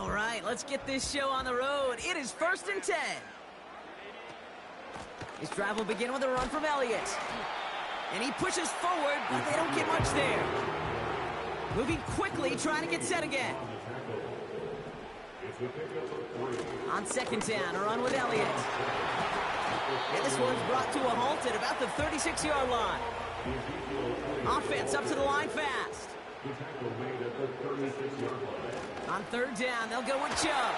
All right, let's get this show on the road. It is 1st and 10. His drive will begin with a run from Elliott. And he pushes forward, but they don't get much there. Moving quickly, trying to get set again. On 2nd down, a run with Elliott. And this one's brought to a halt at about the 36-yard line. Offense up to the line fast. On 3rd down, they'll go with Chubb.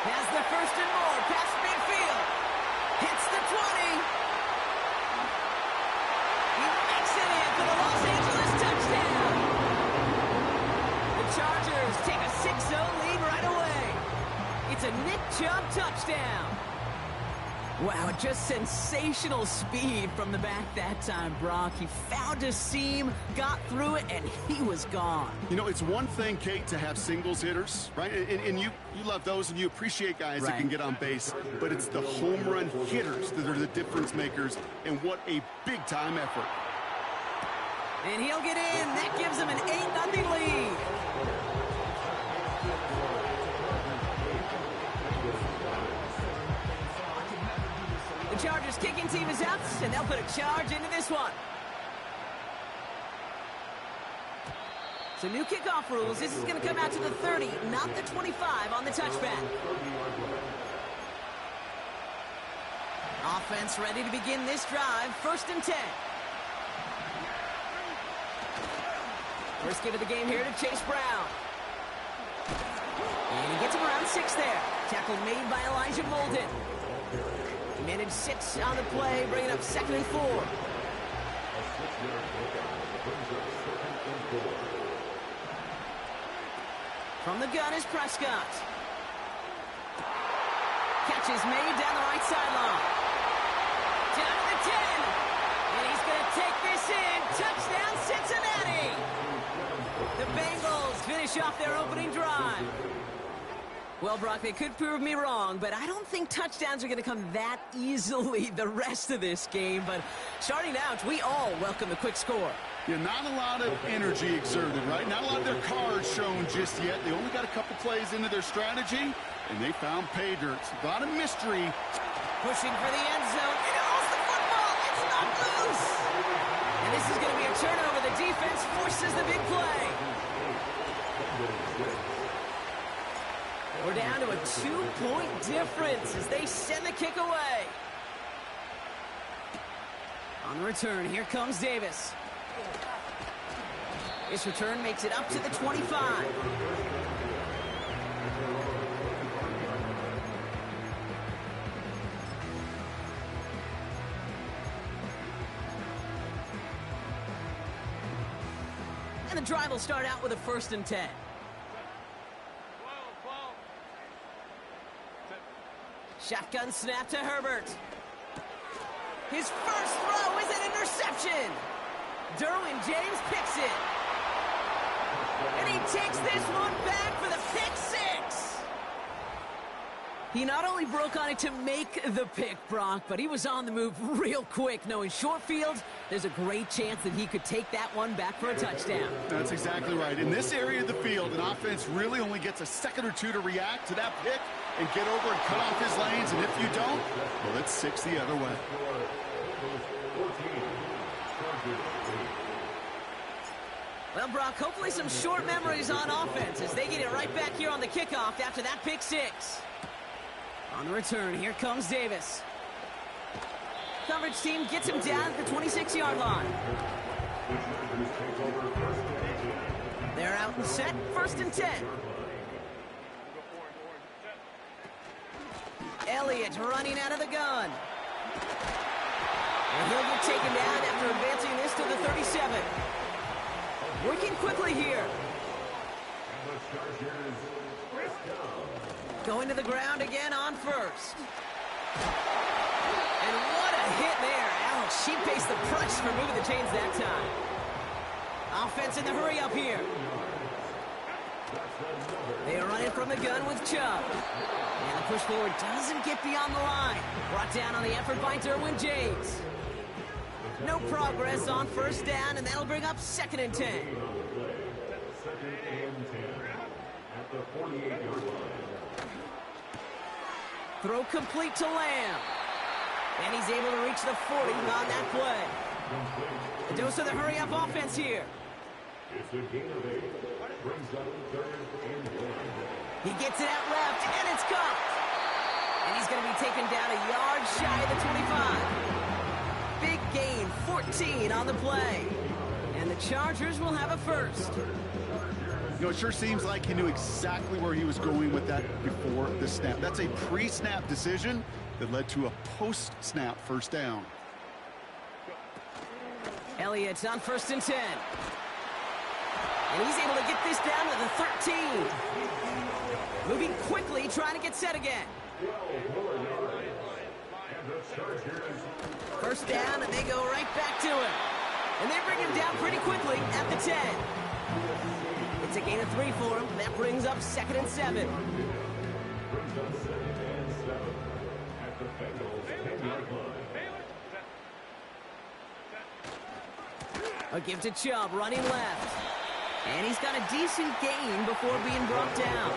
Has the 1st and more, past midfield. Hits the 20. He makes it in for the Los Angeles touchdown. The Chargers take a 6-0 lead right away. It's a Nick Chubb touchdown. Wow, just sensational speed from the back that time, Brock. He found a seam, got through it, and he was gone. You know, it's one thing, Kate, to have singles hitters, right? And you love those, and you appreciate guys that can get on base. But it's the home run hitters that are the difference makers, and what a big-time effort. And he'll get in. That gives him an 8-0 lead. The Chargers kicking team is out, and they'll put a charge into this one. So new kickoff rules. This is going to come out to the 30, not the 25 on the touchback. Offense ready to begin this drive. 1st and 10. First give of the game here to Chase Brown. And he gets him around 6 there. Tackle made by Elijah Molden. Managed 6 on the play, bringing up 2nd and 4. From the gun is Prescott. Catch is made down the right sideline. Down to the 10. And he's going to take this in. Touchdown, Cincinnati. The Bengals finish off their opening drive. Well, Brock, they could prove me wrong, but I don't think touchdowns are going to come that easily the rest of this game. But starting out, we all welcome the quick score. Yeah, not a lot of energy exerted, right? Not a lot of their cards shown just yet. They only got a couple plays into their strategy, and they found pay dirt. A lot of mystery. Pushing for the end zone. It holds the football. It's not loose. And this is going to be a turnover. The defense forces the big play. We're down to a 2-point difference as they send the kick away. On the return, here comes Davis. This return makes it up to the 25. And the drive will start out with a 1st and 10. Shotgun snap to Herbert. His first throw is an interception. Derwin James picks it. And he takes this one back for the pick 6. He not only broke on it to make the pick, Brock, but he was on the move real quick. Knowing short field, there's a great chance that he could take that one back for a touchdown. That's exactly right. In this area of the field, an offense really only gets a second or two to react to that pick and get over and cut off his lanes. And if you don't, well, it's 6 the other way. Well, Brock, hopefully some short memories on offense as they get it right back here on the kickoff after that pick 6. On the return, here comes Davis. Coverage team gets him down at the 26-yard line. They're out and set, 1st and 10. Elliott running out of the gun. And he'll get taken down after advancing this to the 37. Working quickly here. Going to the ground again on 1st. And what a hit there. Ouch, she faced the price for moving the chains that time. Offense in the hurry up here. They are running from the gun with Chubb. And the push forward doesn't get beyond the line. Brought down on the effort by Derwin James. No progress on 1st down, and that'll bring up 2nd and 10. at the 48-yard line. Throw complete to Lamb. And he's able to reach the 40 on that play. A dose of the hurry-up offense here. It's a gain of 8. Brings up 3rd and 1. He gets it out left, and it's caught. And he's going to be taken down a yard shy of the 25. Big gain, 14 on the play. And the Chargers will have a first. You know, it sure seems like he knew exactly where he was going with that before the snap. That's a pre-snap decision that led to a post-snap first down. Elliott's on 1st and 10. And he's able to get this down to the 13. Moving quickly, trying to get set again. First down, and they go right back to him. And they bring him down pretty quickly at the 10. It's a gain of 3 for him. That brings up 2nd and 7. A give to Chubb, running left. And he's got a decent gain before being brought down.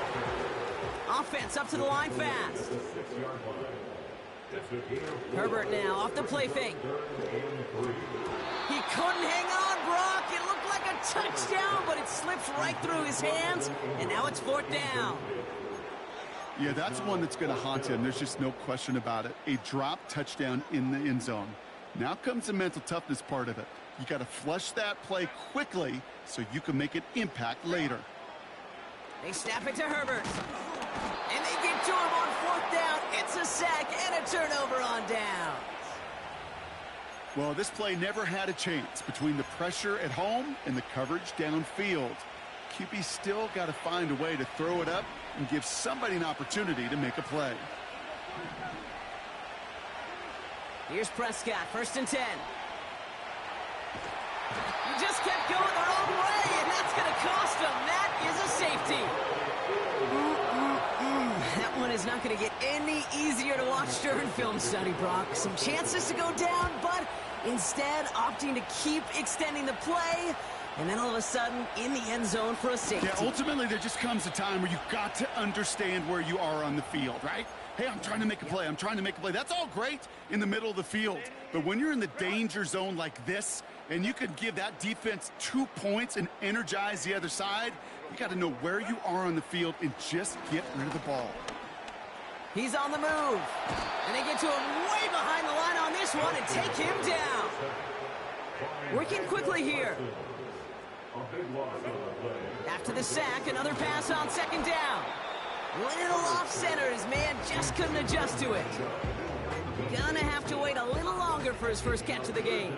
Offense up to the line fast. Herbert now off the play fake. He couldn't hang on, Brock. It looked like a touchdown, but it slips right through his hands, and now it's 4th down. Yeah, that's one that's going to haunt him. There's just no question about it. A drop touchdown in the end zone. Now comes the mental toughness part of it. You got to flush that play quickly so you can make an impact later. They snap it to Herbert. And they get to him on 4th down. It's a sack and a turnover on downs. Well, this play never had a chance between the pressure at home and the coverage downfield. QB still got to find a way to throw it up and give somebody an opportunity to make a play. Here's Prescott, 1st and 10. He just kept going the wrong way, and that's going to cost him. That is a safety. That one is not going to get any easier to watch during film study, Brock. Some chances to go down, but instead opting to keep extending the play, and then all of a sudden in the end zone for a safety. Yeah, ultimately there just comes a time where you've got to understand where you are on the field, right? Hey, I'm trying to make a play. I'm trying to make a play. That's all great in the middle of the field. But when you're in the danger zone like this, and you can give that defense 2 points and energize the other side, you got to know where you are on the field and just get rid of the ball. He's on the move. And they get to him way behind the line on this one and take him down. Working quickly here. After the sack, another pass on 2nd down. Little off center. His man just couldn't adjust to it. Gonna have to wait a little longer for his first catch of the game.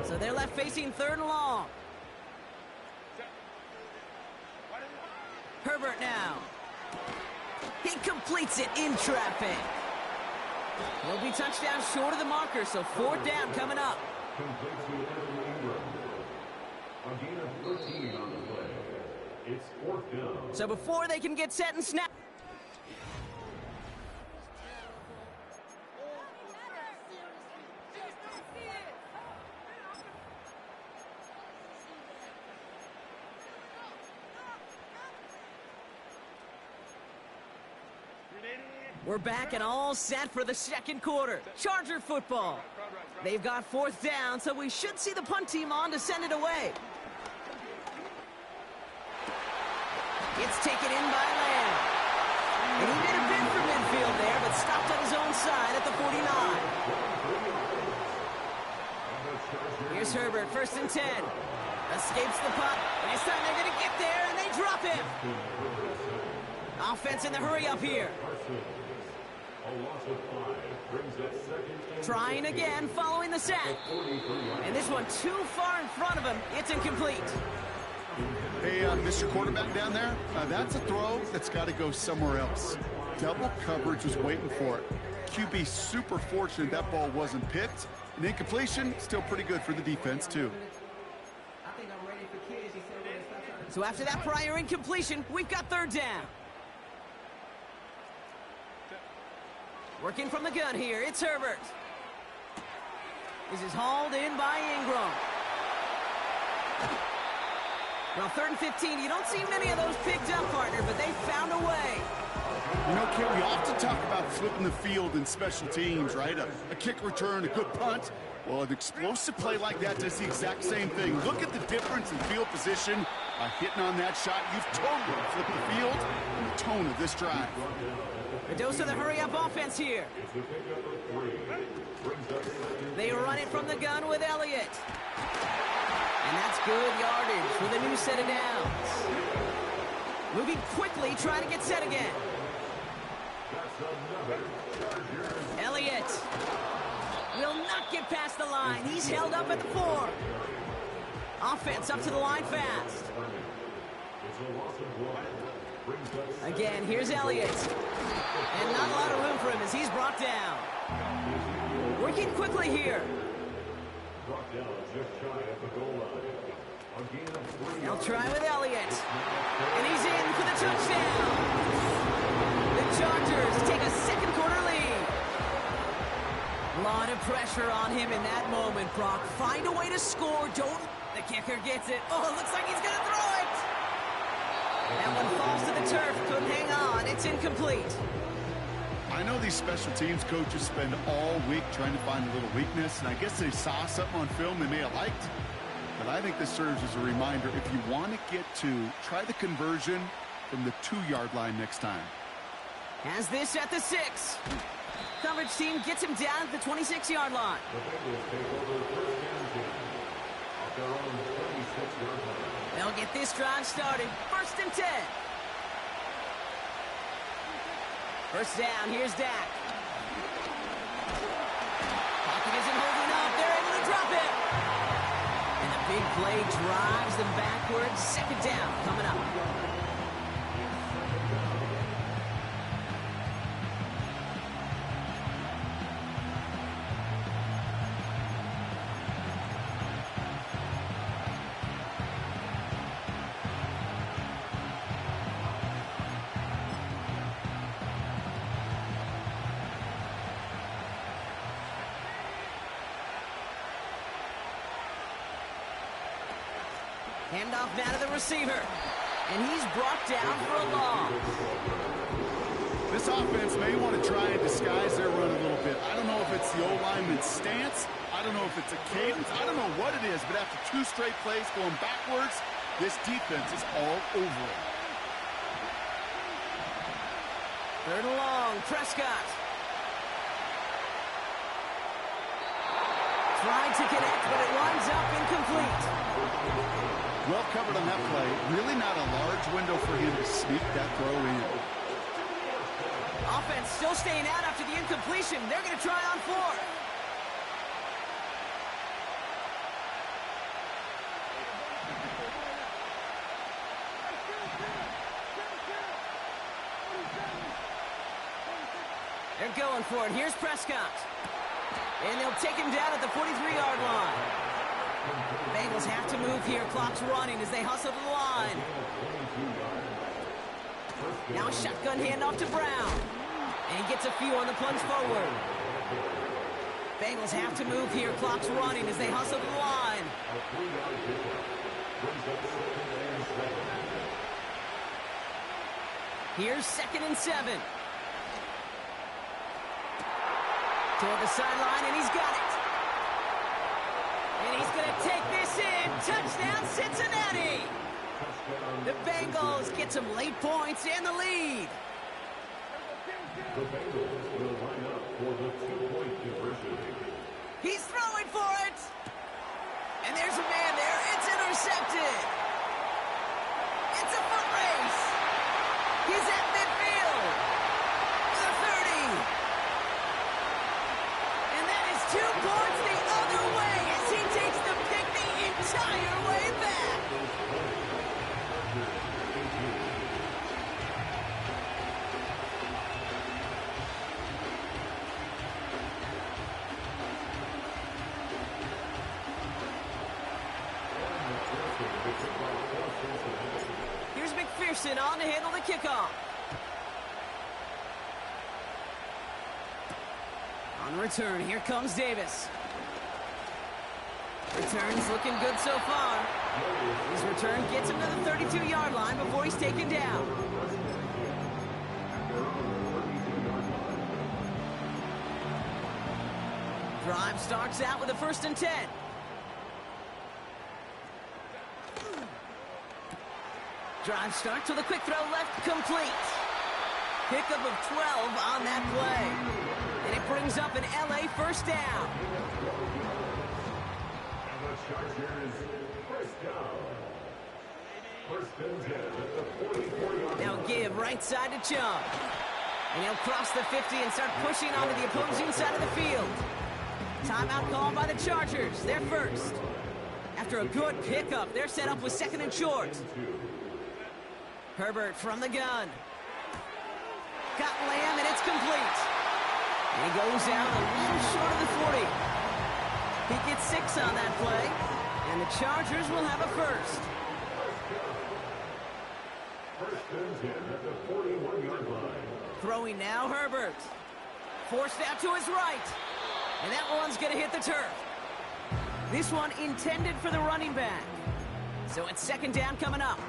So they're left facing 3rd and long. Herbert now. He completes it in traffic. He'll be touchdown short of the marker, so 4th down coming up. It's 4th down. So before they can get set and snap. We're back and all set for the 2nd quarter. Charger football. They've got 4th down, so we should see the punt team on to send it away. It's taken in by Lamb. And he made a bid for midfield there, but stopped on his own side at the 49. Here's Herbert, 1st and 10. Escapes the punt. This time they're going to get there, and they drop him. Offense in the hurry up here. Trying again, following the sack. And this one too far in front of him. It's incomplete. Hey, Mr. Quarterback down there, that's a throw that's got to go somewhere else. Double coverage was waiting for it. QB super fortunate that ball wasn't picked. And incompletion, still pretty good for the defense, too. So after that prior incompletion, we've got 3rd down. Working from the gun here, it's Herbert. This is hauled in by Ingram. Well, 3rd and 15, you don't see many of those picked up, partner, but they found a way. You know, Kit, we often talk about flipping the field in special teams, right? A kick return, a good punt. Well, an explosive play like that does the exact same thing. Look at the difference in field position. By hitting on that shot, you've totally flipped the field and the tone of this drive. A dose of the hurry-up offense here. They run it from the gun with Elliott. And that's good yardage for the new set of downs. Moving quickly, trying to get set again. Elliott will not get past the line. He's held up at the 4. Offense up to the line fast. Again, here's Elliott. And not a lot of room for him as he's brought down. Working quickly here. They'll try with Elliott. And he's in for the touchdown. The Chargers take a second quarter lead. A lot of pressure on him in that moment, Brock. Find a way to score. Don't. The kicker gets it. Oh, it looks like he's going to throw it. That one falls to the turf. Couldn't hang on. It's incomplete. I know these special teams coaches spend all week trying to find a little weakness, and I guess they saw something on film they may have liked. But I think this serves as a reminder, if you want to get 2, try the conversion from the 2-yard line next time. Has this at the 6. Coverage team gets him down at the 26-yard line. They'll get this drive started. 1st and 10. First down, here's Dak. Pocket isn't holding up. They're able to drop it. And the big play drives them backwards. 2nd down coming up. Handoff now to the receiver. And he's brought down for a loss. This offense may want to try and disguise their run a little bit. I don't know if it's the O-lineman's stance. I don't know if it's a cadence. I don't know what it is, but after 2 straight plays going backwards, this defense is all over it. 3rd and long, Prescott. Tried to connect, but it winds up incomplete. Well covered on that play. Really not a large window for him to sneak that throw in. Offense still staying out after the incompletion. They're going to try on 4th. They're going for it. Here's Prescott. And they'll take him down at the 43-yard line. Bengals have to move here. Clock's running as they hustle to the line. Now a shotgun handoff to Brown. And he gets a few on the plunge forward. Bengals have to move here. Clock's running as they hustle to the line. Here's 2nd and 7. Toward the sideline, and he's got it. And he's going to take this in. Touchdown, Cincinnati. The Bengals get some late points and the lead. The Bengals will line up for the 2-point conversion. He's throwing for it. And there's a man there. It's intercepted. It's a foot race. He's at midfield. The 30. And that is 2 points the other way as he takes the pick the entire way back. Here's McPherson on to handle the kickoff. On return, here comes Davis. Returns looking good so far. His return gets him to the 32-yard line before he's taken down. Drive starts out with a 1st and 10. Drive starts with a quick throw left, complete. Pickup of 12 on that play. And it brings up an LA 1st down. And the Chargers, 1st down. 1st and 10 at the 44-yard line. Now give right side to Chung. And he'll cross the 50 and start pushing onto the opposing side of the field. Timeout called by the Chargers. They're first. After a good pickup, they're set up with 2nd and short. Herbert from the gun. Got Lamb, and it's complete. And he goes out a little short of the 40. He gets 6 on that play. And the Chargers will have a 1st. 1st and 10 at the 41-yard line. Throwing now, Herbert. Forced out to his right. And that one's going to hit the turf. This one intended for the running back. So it's 2nd down coming up.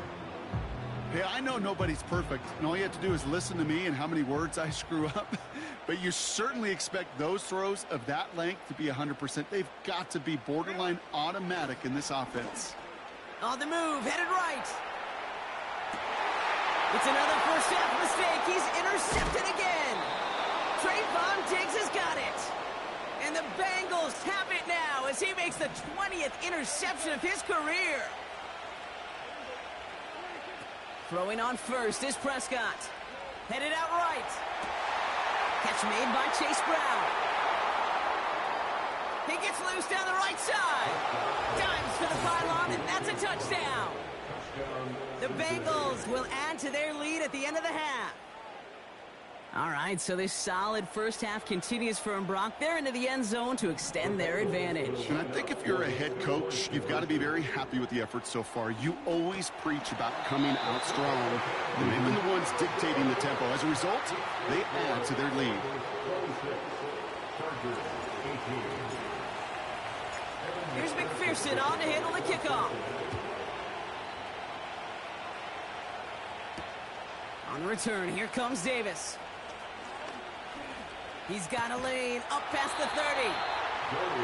Hey, I know nobody's perfect, and all you have to do is listen to me and how many words I screw up. But you certainly expect those throws of that length to be 100%. They've got to be borderline automatic in this offense. On the move, headed right. It's another first half mistake. He's intercepted again. Trayvon Diggs has got it. And the Bengals have it now as he makes the 20th interception of his career. Throwing on first is Prescott. Headed out right. Catch made by Chase Brown. He gets loose down the right side. Dives for the pylon, and that's a touchdown. The Bengals will add to their lead at the end of the half. All right, so this solid first half continues for Brock. They're into the end zone to extend their advantage. And I think if you're a head coach, you've got to be very happy with the effort so far. You always preach about coming out strong, and they've been the ones dictating the tempo. As a result, they add to their lead. Here's McPherson on to handle the kickoff. On the return, here comes Davis. He's got a lane up past the 30.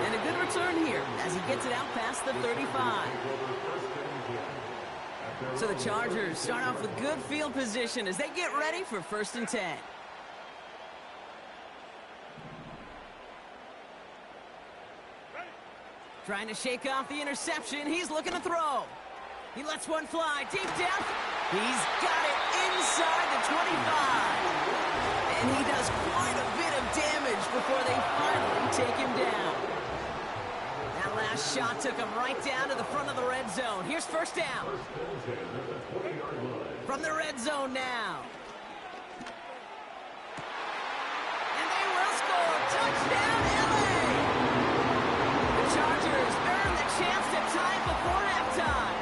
And a good return here as he gets it out past the 35. So the Chargers start off with good field position as they get ready for 1st and 10. Trying to shake off the interception. He's looking to throw. He lets one fly deep down. He's got it inside the 25. And he does quite a bit of damage before they finally take him down. That last shot took him right down to the front of the red zone. Here's 1st down. From the red zone now. And they will score. Touchdown, LA! The Chargers earn the chance to tie it before halftime.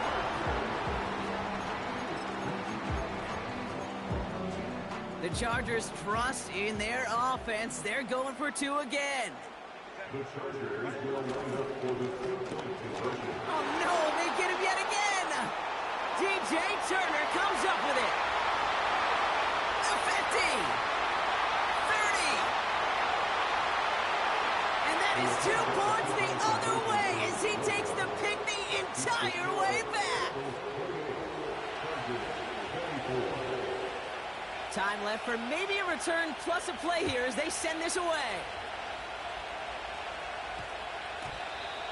The Chargers trust in their offense. They're going for 2 again. The Chargers will line up for the 2-point conversion. Oh, no, they get him yet again. DJ Turner comes up with it. The 50. 30. And that is 2 points the other way as he takes the pick the entire way back. Time left for maybe a return plus a play here as they send this away.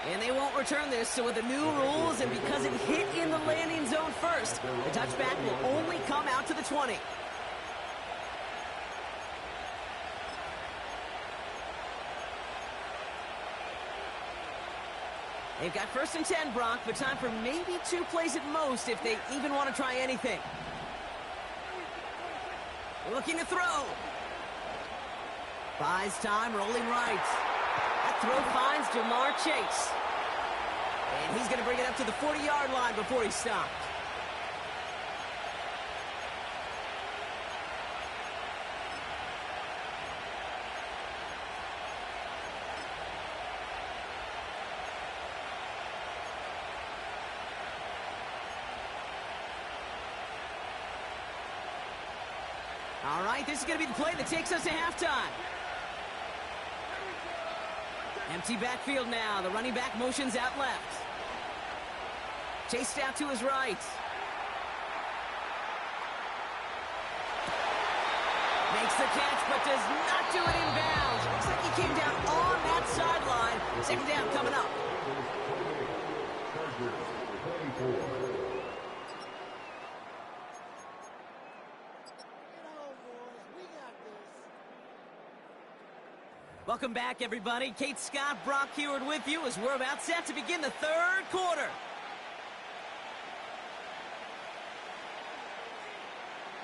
And they won't return this, so with the new rules and because it hit in the landing zone first, the touchback will only come out to the 20. They've got 1st and 10, Brock, but time for maybe 2 plays at most if they even want to try anything. Looking to throw. Buys time, rolling right. That throw finds Jamar Chase. And he's going to bring it up to the 40-yard line before he's stopped. All right, this is going to be the play that takes us to halftime. Empty backfield now. The running back motions out left. Chased out to his right. Makes the catch, but does not do it in bounds. Looks like he came down on that sideline. Second down coming up. Welcome back, everybody. Kate Scott, Brock Heward with you as we're about set to begin the third quarter.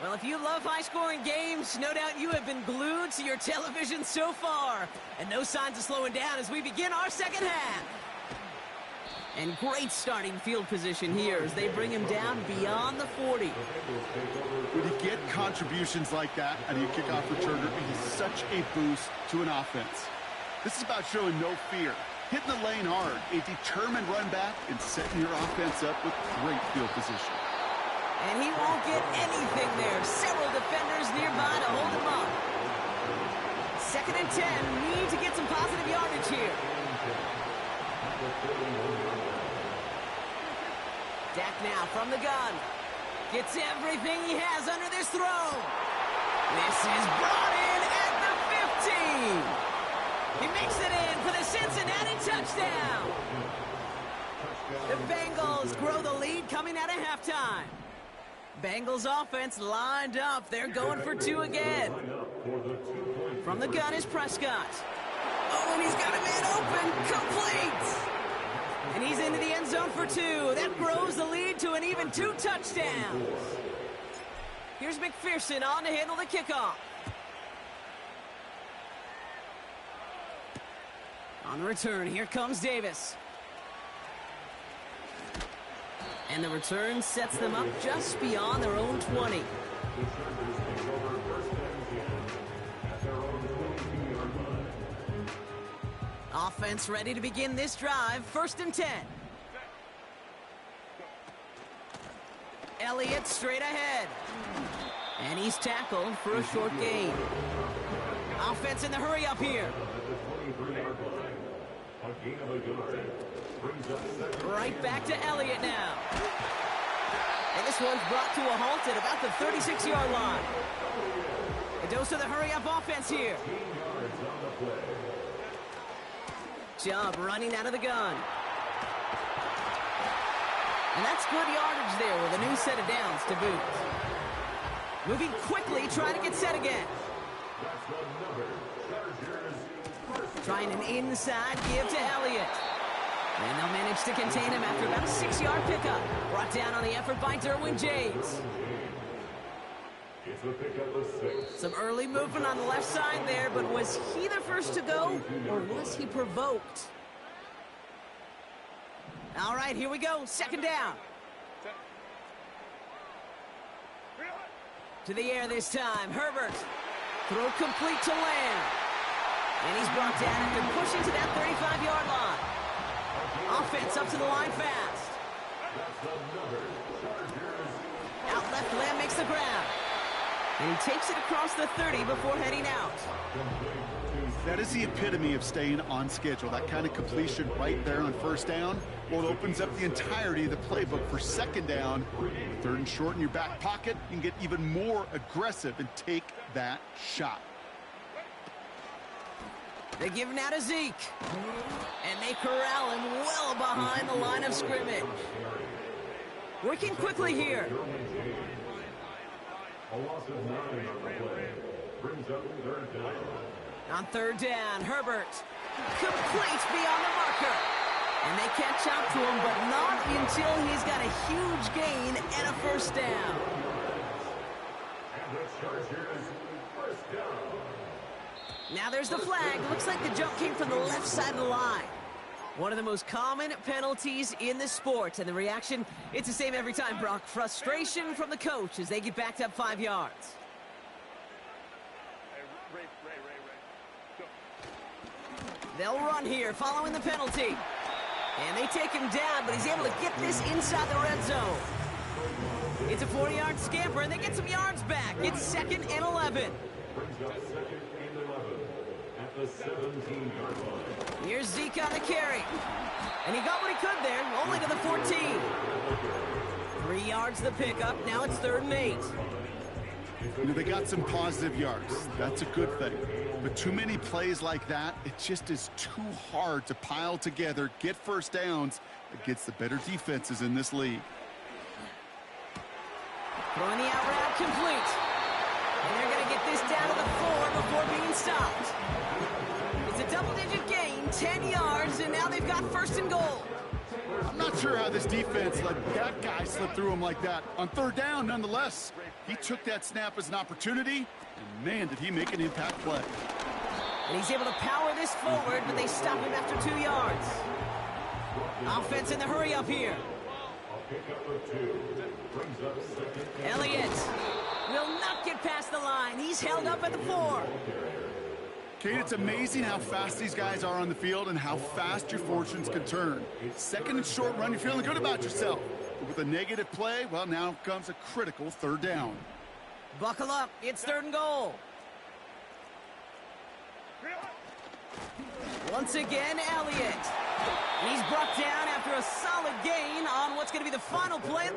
Well, if you love high-scoring games, no doubt you have been glued to your television so far. And no signs of slowing down as we begin our second half. And great starting field position here as they bring him down beyond the 40. When you get contributions like that out of your kickoff returner, it is such a boost to an offense. This is about showing no fear, hitting the lane hard, a determined run back, and setting your offense up with great field position. And he won't get anything there. Several defenders nearby to hold him up. 2nd and 10. Need to get some positive yardage here. Dak now from the gun. Gets everything he has under this throw. This is brought in at the 15. He makes it in for the Cincinnati touchdown. The Bengals grow the lead coming out of halftime. Bengals offense lined up. They're going for 2 again. From the gun is Prescott. Oh, and he's got a man open. Complete. And he's into the end zone for 2. That grows the lead to an even 2 touchdowns. Here's McPherson on to handle the kickoff. On the return, here comes Davis. And the return sets them up just beyond their own 20. Offense ready to begin this drive. 1st and 10. Elliott straight ahead. And he's tackled for a short gain. Offense in the hurry up here. Right back to Elliott now. And this one's brought to a halt at about the 36-yard line. A dose of the hurry-up offense here. Chubb running out of the gun. And that's good yardage there with a new set of downs to boot. Moving quickly, trying to get set again. Trying an inside give to Elliott. And they'll manage to contain him after about a 6-yard pickup. Brought down on the effort by Derwin James. Some early movement on the left side there, but was he the first to go, or was he provoked? All right, here we go. 2nd down. To the air this time. Herbert. Throw complete to Lamb. And he's brought down after pushing to that 35-yard line. Offense up to the line fast. Out left, Lamb makes the grab. And he takes it across the 30 before heading out. That is the epitome of staying on schedule. That kind of completion right there on 1st down. Well, it opens up the entirety of the playbook for 2nd down. 3rd and short in your back pocket. You can get even more aggressive and take that shot. They give him now to Zeke. And they corral him well behind the line of scrimmage. Working quickly here. On 3rd down, Herbert. Complete beyond the marker. And they catch up to him, but not until he's got a huge gain and a 1st down. Now there's the flag. Looks like the jump came from the left side of the line. One of the most common penalties in the sport. And the reaction, it's the same every time, Brock. Frustration from the coach as they get backed up 5 yards. They'll run here following the penalty. And they take him down, but he's able to get this inside the red zone. It's a 40-yard scamper, and they get some yards back. It's 2nd and 11. Brings up 2nd and 11 at the 17-yard line. Here's Zeke on the carry. And he got what he could there, only to the 14. 3 yards the pickup. Now it's 3rd and 8. You know, they got some positive yards. That's a good thing. But too many plays like that, it just is too hard to pile together, get first downs against the better defenses in this league. Throwing the out route complete. And they're going to get this down to the 4 before being stopped. It's a double-digit gain, 10 yards, and now they've got 1st and goal. I'm not sure how this defense let that guy slip through him like that. On 3rd down, nonetheless, he took that snap as an opportunity, and man, did he make an impact play. And he's able to power this forward, but they stop him after 2 yards. Offense in the hurry up here. Elliott will not get past the line. He's held up at the 4. Kate, it's amazing how fast these guys are on the field and how fast your fortunes can turn. 2nd and short run, you're feeling good about yourself. But with a negative play, well, now comes a critical 3rd down. Buckle up. It's 3rd and goal. Once again, Elliott. He's brought down after a solid gain on what's going to be the final play.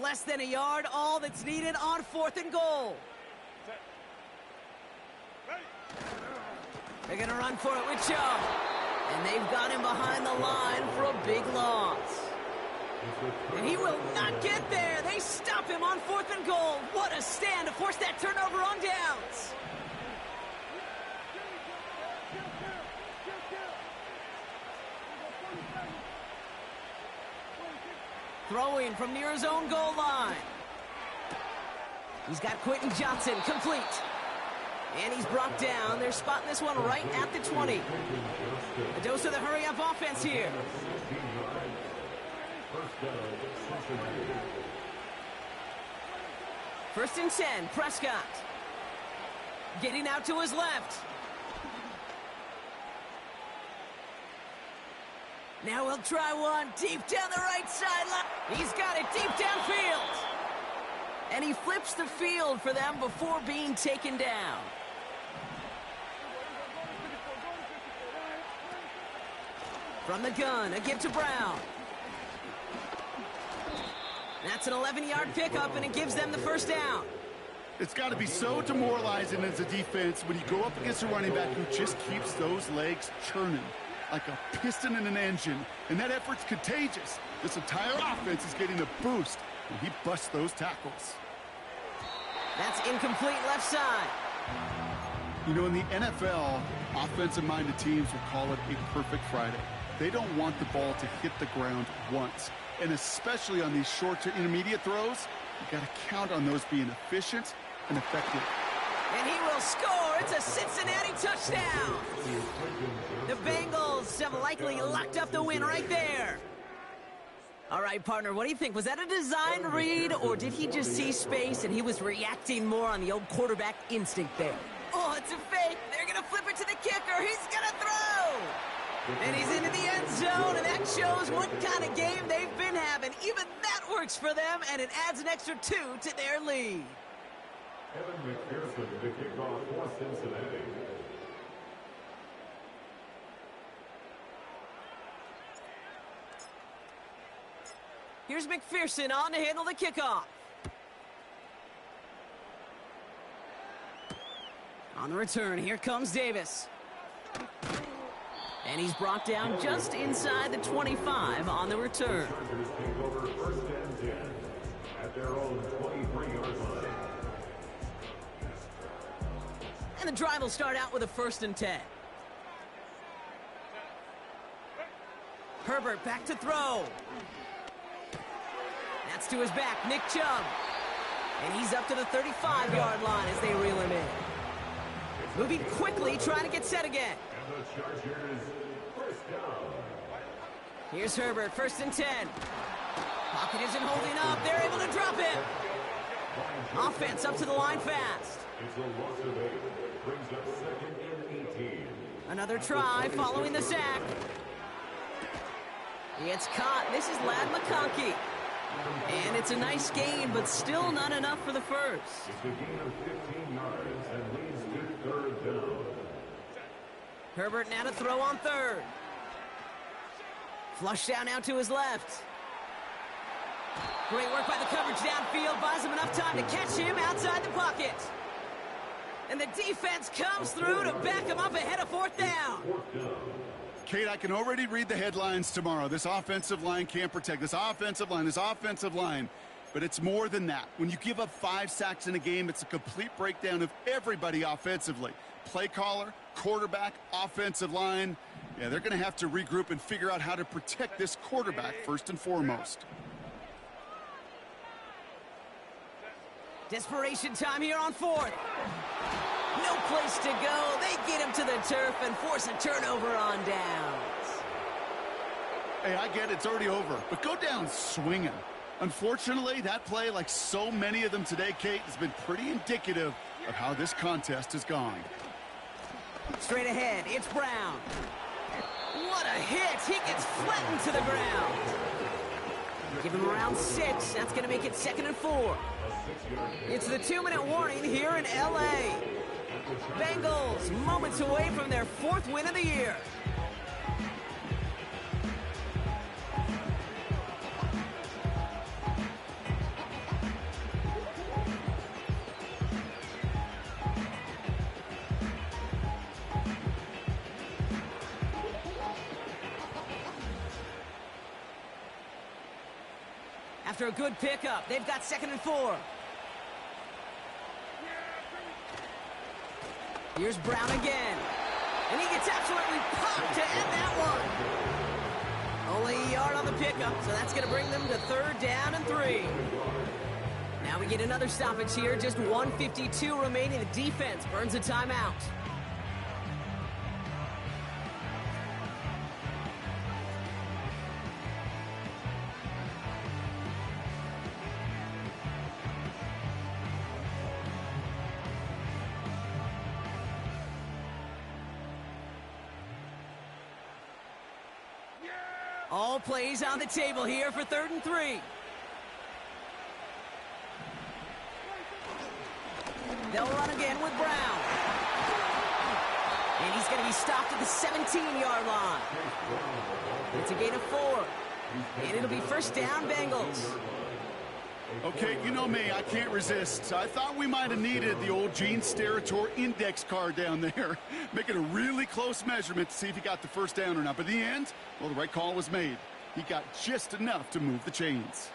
Less than a yard, all that's needed on 4th and goal. They're going to run for it with Chubb. And they've got him behind the line for a big loss. And he will not get there. They stop him on 4th and goal. What a stand to force that turnover on downs. Throwing from near his own goal line. He's got Quentin Johnson complete. And he's brought down. They're spotting this one right at the 20. A dose of the hurry-up offense here. First and 10, Prescott. Getting out to his left. Now he'll try one deep down the right sideline. He's got it deep downfield. And he flips the field for them before being taken down. From the gun, a give to Brown. That's an 11-yard pickup, and it gives them the 1st down. It's got to be so demoralizing as a defense when you go up against a running back who just keeps those legs churning like a piston in an engine, and that effort's contagious. This entire offense is getting a boost when he busts those tackles. That's incomplete left side. You know, in the NFL, offensive-minded teams will call it a perfect Friday. They don't want the ball to hit the ground once. And especially on these short to intermediate throws, you got to count on those being efficient and effective. And he will score. It's a Cincinnati touchdown. The Bengals have likely locked up the win right there. All right, partner, what do you think? Was that a design read, or did he just see space and he was reacting more on the old quarterback instinct there? Oh, it's a fake. They're going to flip it to the kicker. He's going to throw. And he's into the end zone, and that shows what kind of game they've been having. Even that works for them, and it adds an extra 2 to their lead. Evan McPherson to kick off for Cincinnati. Here's McPherson on to handle the kickoff. On the return, here comes Davis. And he's brought down just inside the 25 on the return. Chargers take over 1st and 10 at their own 23-yard line. And the drive will start out with a 1st and 10. Herbert back to throw. That's to his back, Nick Chubb. And he's up to the 35-yard line as they reel him in. Moving quickly, trying to get set again. And the Chargers, 1st down. Here's Herbert, 1st and 10. Pocket isn't holding up. They're able to drop him. Offense up to the line fast. It's a loss of 8. Brings up 2nd and 18. Another try following the sack. It's caught. This is Lad McConkey. And it's a nice gain, but still not enough for the first. It's a gain of 15 yards and leads to third down. Herbert now to throw on third. Flush down out to his left. Great work by the coverage downfield. Buys him enough time to catch him outside the pocket. And the defense comes through to back him up ahead of fourth down. Kate, I can already read the headlines tomorrow. This offensive line can't protect. This offensive line. But it's more than that. When you give up 5 sacks in a game, it's a complete breakdown of everybody offensively. Play caller, quarterback, offensive line. Yeah, they're going to have to regroup and figure out how to protect this quarterback first and foremost. Desperation time here on fourth. No place to go. They get him to the turf and force a turnover on downs. Hey, I get it. It's already over. But go down swinging. Unfortunately, that play, like so many of them today, Kate, has been pretty indicative of how this contest has gone. Straight ahead, it's Brown. What a hit. He gets flattened to the ground. Give him around 6. That's going to make it 2nd and 4. It's the 2-minute warning here in L.A. Bengals moments away from their 4th win of the year. After a good pickup, they've got 2nd and 4. Here's Brown again. And he gets absolutely popped to end that one. Only a yard on the pickup, so that's going to bring them to 3rd down and 3. Now we get another stoppage here. Just 1:52 remaining. The defense burns a timeout. All plays on the table here for 3rd and 3. They'll run again with Brown. And he's going to be stopped at the 17-yard line. It's a gain of 4. And it'll be 1st down, Bengals. Okay, you know me, I can't resist. I thought we might have needed the old Gene Steratore index card down there. Making a really close measurement to see if he got the 1st down or not. But in the end, well, the right call was made. He got just enough to move the chains.